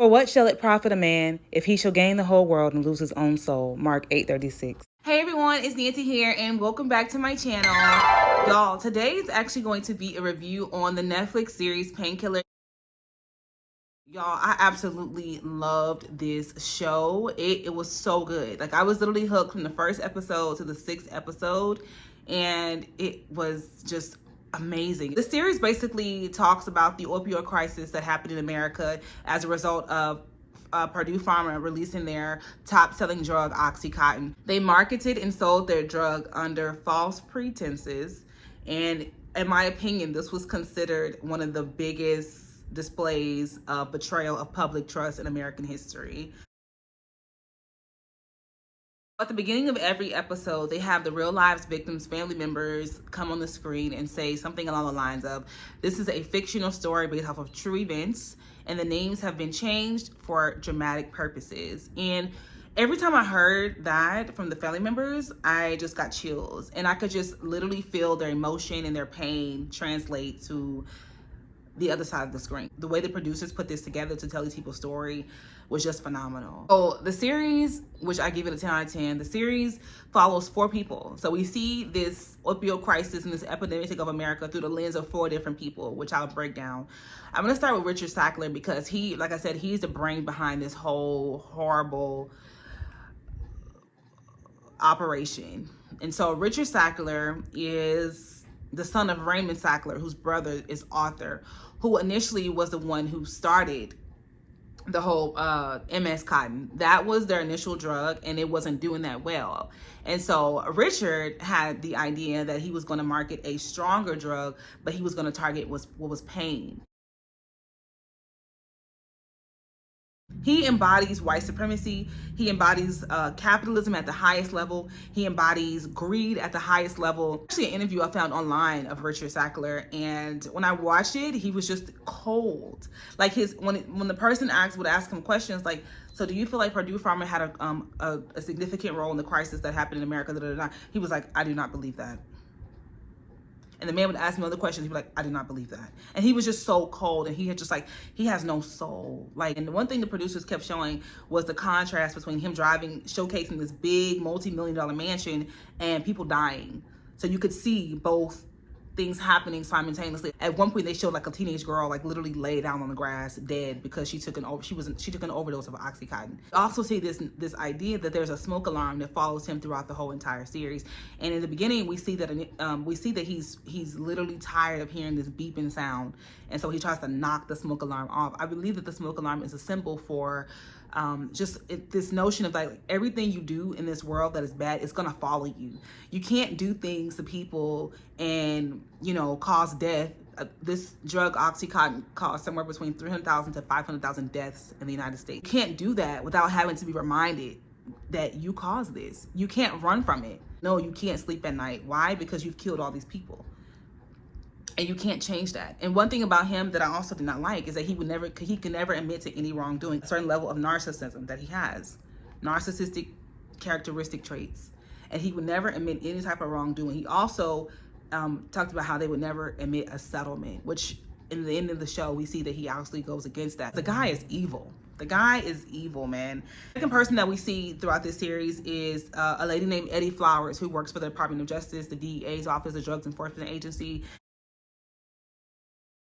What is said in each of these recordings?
For what shall it profit a man if he shall gain the whole world and lose his own soul? Mark 8:36. Hey everyone, it's Nancy here and welcome back to my channel. Y'all, today is actually going to be a review on the Netflix series Painkiller. Y'all, I absolutely loved this show. It was so good. Like, I was literally hooked from the first episode to the 6th episode, and it was just amazing. The series basically talks about the opioid crisis that happened in America as a result of Purdue Pharma releasing their top-selling drug, Oxycontin. They marketed and sold their drug under false pretenses, and in my opinion, this was considered one of the biggest displays of betrayal of public trust in American history. At the beginning of every episode, they have the real lives victims' family members come on the screen and say something along the lines of, this is a fictional story based off of true events, and the names have been changed for dramatic purposes. And every time I heard that from the family members, I just got chills, and I could just literally feel their emotion and their pain translate to the other side of the screen. The way the producers put this together to tell these people's story was just phenomenal. So the series, which I give it a 10 out of 10, the series follows 4 people. So we see this opioid crisis and this epidemic of America through the lens of 4 different people, which I'll break down. I'm gonna start with Richard Sackler because he, like I said, he's the brain behind this whole horrible operation. And so Richard Sackler is the son of Raymond Sackler, whose brother is Arthur, who initially was the one who started the whole MS Cotton. That was their initial drug, and it wasn't doing that well. And so Richard had the idea that he was going to market a stronger drug, but he was going to target what was pain. He embodies white supremacy. He embodies capitalism at the highest level. He embodies greed at the highest level. Actually, an interview I found online of Richard Sackler, and when I watched it, he was just cold. Like, when the person would ask him questions like, so do you feel like Purdue Pharma had a significant role in the crisis that happened in America? Da, da, da. He was like, I do not believe that. And the man would ask me other questions. He'd be like, I do not believe that. And he was just so cold, and he has no soul. Like, and the one thing the producers kept showing was the contrast between him showcasing this big multi-million-dollar mansion and people dying. So you could see both things happening simultaneously. At one point, they showed like a teenage girl like literally lay down on the grass dead because she took an overdose of Oxycontin. You also see this idea that there's a smoke alarm that follows him throughout the whole entire series. And in the beginning, we see that he's literally tired of hearing this beeping sound, and so he tries to knock the smoke alarm off. I believe that the smoke alarm is a symbol for this notion of like everything you do in this world that is bad is gonna follow you. You can't do things to people and, you know, cause death. This drug Oxycontin caused somewhere between 300,000 to 500,000 deaths in the United States. You can't do that without having to be reminded that you caused this. You can't run from it. No, you can't sleep at night. Why? Because you've killed all these people. And you can't change that. And one thing about him that I also did not like is that he could never admit to any wrongdoing. A certain level of narcissism that he has, narcissistic characteristic traits, and he would never admit any type of wrongdoing. He also talked about how they would never admit a settlement, which in the end of the show we see that he actually goes against that. The guy is evil. The guy is evil, man. The second person that we see throughout this series is a lady named Edie Flowers, who works for the Department of Justice, the DEA's office, the Drugs Enforcement Agency.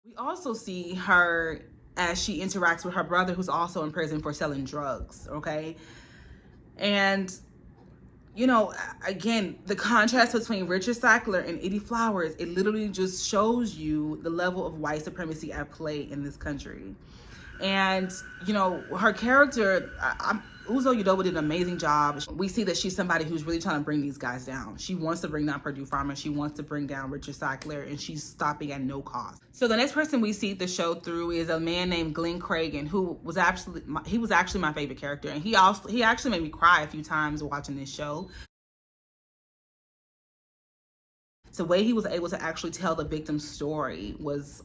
We also see her as she interacts with her brother, who's also in prison for selling drugs, okay? And, you know, again, the contrast between Richard Sackler and Edie Flowers, it literally just shows you the level of white supremacy at play in this country. And, you know, her character, Uzo Udoba did an amazing job. We see that she's somebody who's really trying to bring these guys down. She wants to bring down Purdue Pharma. She wants to bring down Richard Sackler, and she's stopping at no cost. So the next person we see the show through is a man named Glenn Creager, who was actually my favorite character, and he actually made me cry a few times watching this show. So the way he was able to actually tell the victim's story was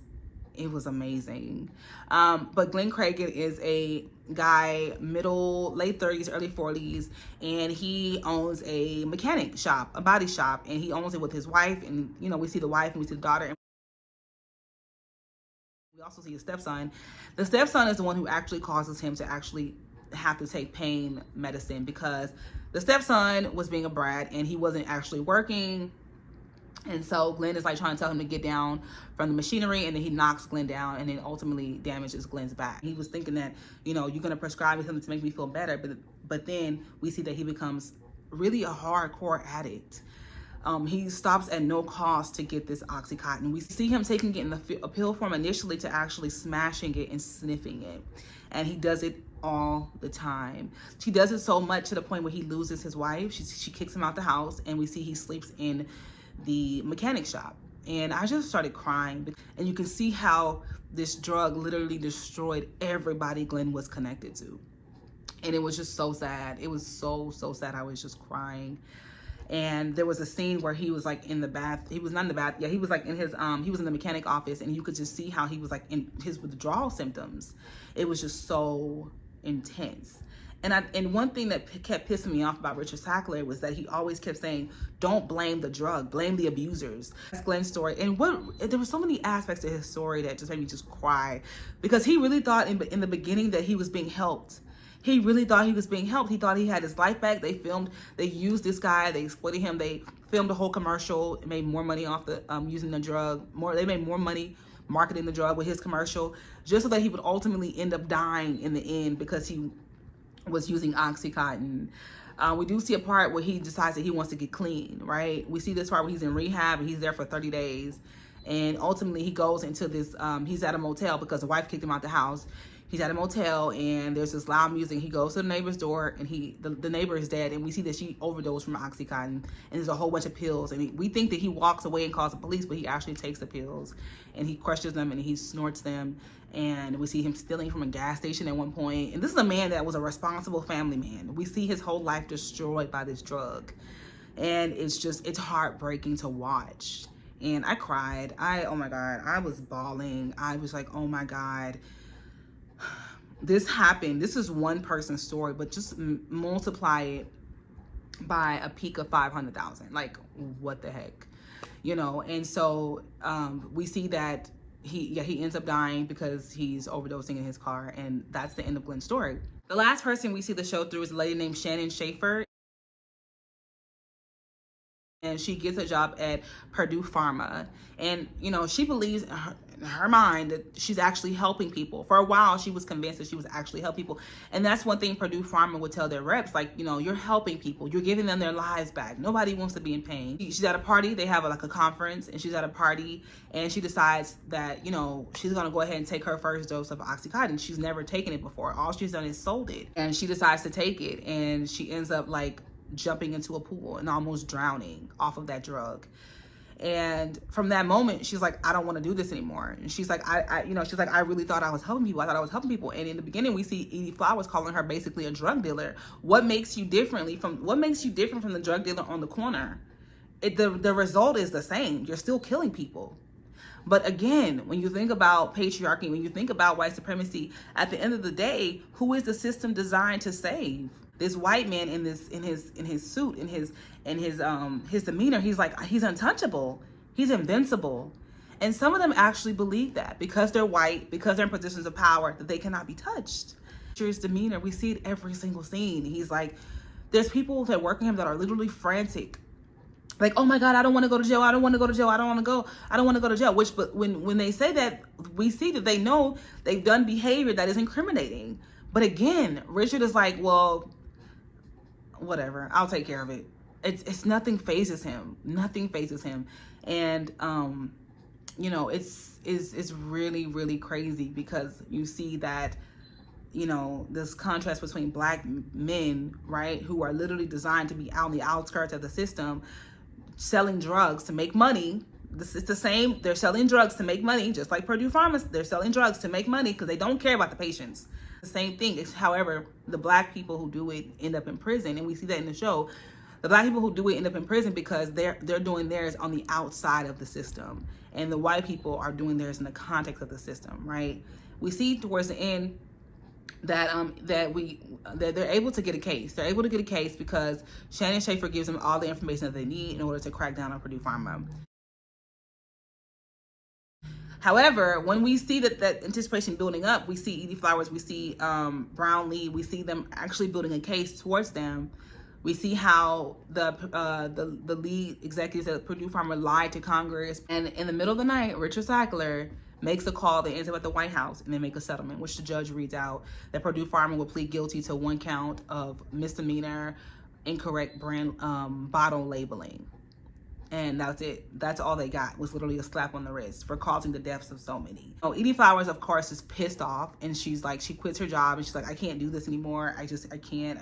amazing. But Glenn Creager is a guy, late 30s, early 40s, and he owns a mechanic shop, a body shop, and he owns it with his wife. And, you know, we see the wife and we see the daughter. We also see his stepson. The stepson is the one who actually causes him to actually have to take pain medicine, because the stepson was being a brat and he wasn't actually working. And so Glenn is like trying to tell him to get down from the machinery, and then he knocks Glenn down and then ultimately damages Glenn's back. He was thinking that, you know, you're going to prescribe me something to make me feel better. But then we see that he becomes really a hardcore addict. He stops at no cost to get this Oxycontin. We see him taking it in a pill form initially to actually smashing it and sniffing it. And he does it all the time. He does it so much to the point where he loses his wife. She kicks him out the house, and we see he sleeps in the mechanic shop. And I just started crying. And you can see how this drug literally destroyed everybody Glenn was connected to. And it was just so sad. It was so sad. I was just crying. And there was a scene where he was like in the bath. He was not in the bath. Yeah, he was like in his, he was in the mechanic office, and you could just see how he was like in his withdrawal symptoms. It was just so intense. And one thing that kept pissing me off about Richard Sackler was that he always kept saying, don't blame the drug, blame the abusers. That's Glenn's story. And there were so many aspects to his story that just made me just cry, because he really thought in the beginning that he was being helped. He really thought he was being helped. He thought he had his life back. They used this guy, they exploited him. They filmed a whole commercial, made more money off the using the drug. They made more money marketing the drug with his commercial, just so that he would ultimately end up dying in the end because he was using Oxycontin. We do see a part where he decides that he wants to get clean, right? We see this part where he's in rehab and he's there for 30 days. And ultimately he goes into this, he's at a motel because the wife kicked him out the house. He's at a motel and there's this loud music. He goes to the neighbor's door, and the neighbor is dead. And we see that she overdosed from Oxycontin, and there's a whole bunch of pills. And we think that he walks away and calls the police, but he actually takes the pills and he crushes them and he snorts them. And we see him stealing from a gas station at one point. And this is a man that was a responsible family man. We see his whole life destroyed by this drug. And it's heartbreaking to watch. And I cried. Oh my God, I was bawling. I was like, oh my God. This happened. This is one person's story, but just multiply it by a peak of 500,000. Like, what the heck, you know? And so we see that he ends up dying because he's overdosing in his car, and that's the end of Glenn's story. The last person we see the show through is a lady named Shannon Schaefer. And she gets a job at Purdue Pharma. And, you know, she believes in her mind that she's actually helping people. For a while, she was convinced that she was actually helping people. And that's one thing Purdue Pharma would tell their reps, like, you know, you're helping people. You're giving them their lives back. Nobody wants to be in pain. She's at a party. They have like a conference, and she's at a party, and she decides that, you know, she's going to go ahead and take her first dose of Oxycontin. She's never taken it before. All she's done is sold it. And she decides to take it, and she ends up like jumping into a pool and almost drowning off of that drug. And from that moment, she's like, I don't want to do this anymore. And she's like, I really thought I was helping people. I thought I was helping people. And in the beginning, we see Edie Flowers calling her basically a drug dealer. What makes you different from the drug dealer on the corner? The result is the same. You're still killing people. But again, when you think about patriarchy, when you think about white supremacy, at the end of the day, who is the system designed to save? This white man in his suit, in his demeanor, he's like, he's untouchable, he's invincible. And some of them actually believe that because they're white, because they're in positions of power, that they cannot be touched. His demeanor, we see it every single scene. He's like, there's people that work with him that are literally frantic. Like, oh my God, I don't want to go to jail. I don't want to go to jail. I don't want to go to jail. But when they say that, we see that they know they've done behavior that is incriminating. But again, Richard is like, well, whatever, I'll take care of it. It's nothing phases him. Nothing phases him. And you know, it's really, really crazy, because you see that, you know, this contrast between black men, right, who are literally designed to be out on the outskirts of the system, selling drugs to make money. This is the same. They're selling drugs to make money, just like Purdue Pharma. They're selling drugs to make money because they don't care about the patients. The same thing. It's, however, the black people who do it end up in prison, and we see that in the show. The black people who do it end up in prison because they're doing theirs on the outside of the system, and the white people are doing theirs in the context of the system, right? We see towards the end that they're able to get a case. They're able to get a case because Shannon Schaefer gives them all the information that they need in order to crack down on Purdue Pharma. However, when we see that anticipation building up, we see Edie Flowers, we see Brownlee, we see them actually building a case towards them. We see how the lead executives at Purdue Pharma lied to Congress. And in the middle of the night, Richard Sackler makes a call. They end up at the White House and they make a settlement, which the judge reads out that Purdue Pharma will plead guilty to 1 count of misdemeanor incorrect brand bottle labeling. And that's it. That's all they got, was literally a slap on the wrist for causing the deaths of so many. Oh, Edie Flowers, of course, is pissed off, and she's like, she quits her job, and she's like, I can't do this anymore. I can't.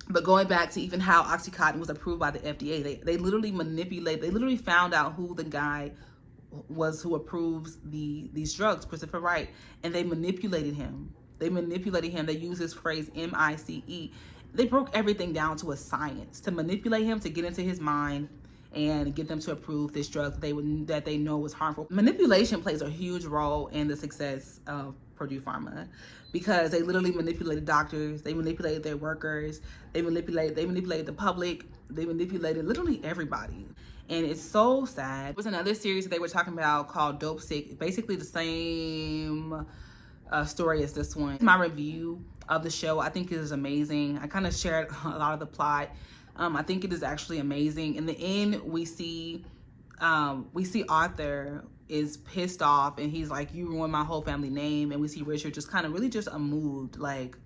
But going back to even how Oxycontin was approved by the FDA, they literally they literally found out who the guy was who approves these drugs, Christopher Wright, and they manipulated him. They use this phrase MICE. They broke everything down to a science to manipulate him, to get into his mind and get them to approve this drug that they know was harmful. Manipulation plays a huge role in the success of Purdue Pharma, because they literally manipulated doctors, they manipulated their workers, they manipulated the public, they manipulated literally everybody. And it's so sad. There was another series that they were talking about called Dope Sick, basically the same story as this one. My review of the show, I think it is amazing. I kind of shared a lot of the plot. I think it is actually amazing. In the end, we see Arthur is pissed off, and he's like, you ruined my whole family name. And we see Richard just kind of really just unmoved, like,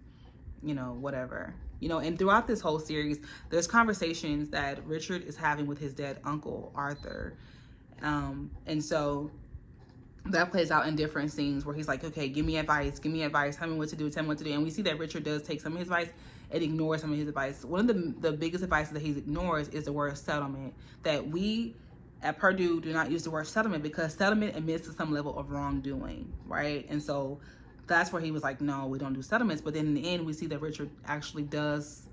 you know, whatever. You know, and throughout this whole series, there's conversations that Richard is having with his dead uncle, Arthur. And so that plays out in different scenes where he's like, okay, give me advice, tell me what to do, And we see that Richard does take some of his advice and ignore some of his advice. One of the biggest advice that he ignores is the word settlement. That we at Purdue do not use the word settlement, because settlement admits to some level of wrongdoing, right? And so that's where he was like, no, we don't do settlements. But then in the end, we see that Richard actually does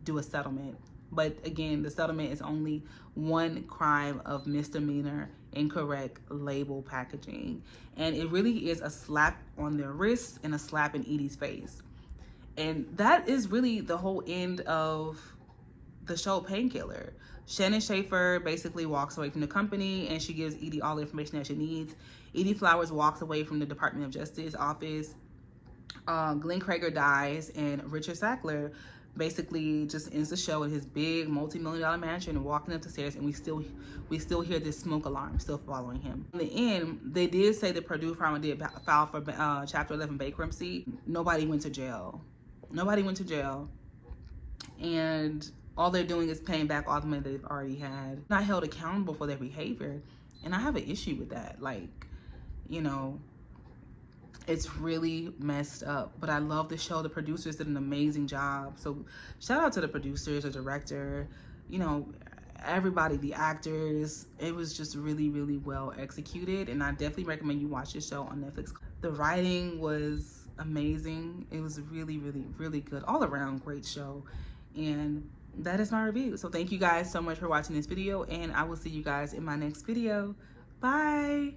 do a settlement. But again, the settlement is only 1 crime of misdemeanor incorrect label packaging. And it really is a slap on their wrists and a slap in Edie's face. And that is really the whole end of the show Painkiller. Shannon Schaefer basically walks away from the company, and she gives Edie all the information that she needs. Edie Flowers walks away from the Department of Justice office. Glenn Creager dies, and Richard Sackler basically just ends the show in his big multi-million-dollar mansion and walking up the stairs, and we still hear this smoke alarm still following him. In the end, they did say that Purdue Pharma did file for Chapter 11 bankruptcy. Nobody went to jail. And all they're doing is paying back all the money they've already had. Not held accountable for their behavior. And I have an issue with that. Like, you know, it's really messed up. But I love the show. The producers did an amazing job. So shout out to the producers, the director, you know, everybody, the actors. It was just really, really well executed. And I definitely recommend you watch this show on Netflix. The writing was amazing. It was really, really, really good. All around great show. And that is my review. So thank you guys so much for watching this video, and I will see you guys in my next video. Bye.